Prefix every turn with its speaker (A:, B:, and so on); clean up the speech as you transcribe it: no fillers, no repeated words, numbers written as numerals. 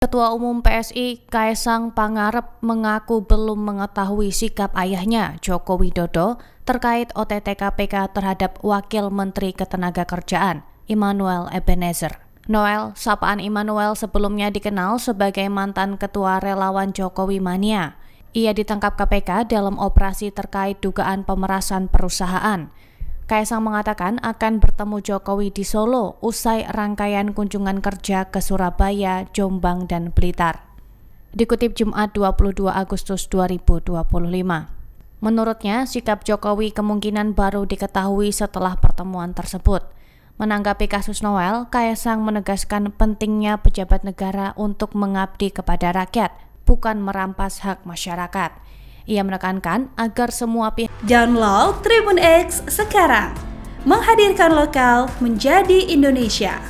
A: Ketua Umum PSI Kaesang Pangarep mengaku belum mengetahui sikap ayahnya Joko Widodo terkait OTT KPK terhadap Wakil Menteri Ketenagakerjaan Immanuel Ebenezer. Noel, sapaan Immanuel sebelumnya dikenal sebagai mantan Ketua Relawan Jokowi Mania. Ia ditangkap KPK dalam operasi terkait dugaan pemerasan perusahaan. Kaesang mengatakan akan bertemu Jokowi di Solo usai rangkaian kunjungan kerja ke Surabaya, Jombang, dan Blitar. Dikutip Jumat 22 Agustus 2025. Menurutnya, sikap Jokowi kemungkinan baru diketahui setelah pertemuan tersebut. Menanggapi kasus Noel, Kaesang menegaskan pentingnya pejabat negara untuk mengabdi kepada rakyat, bukan merampas hak masyarakat. Ia menekankan agar semua pihak
B: download Tribun X sekarang, menghadirkan lokal menjadi Indonesia.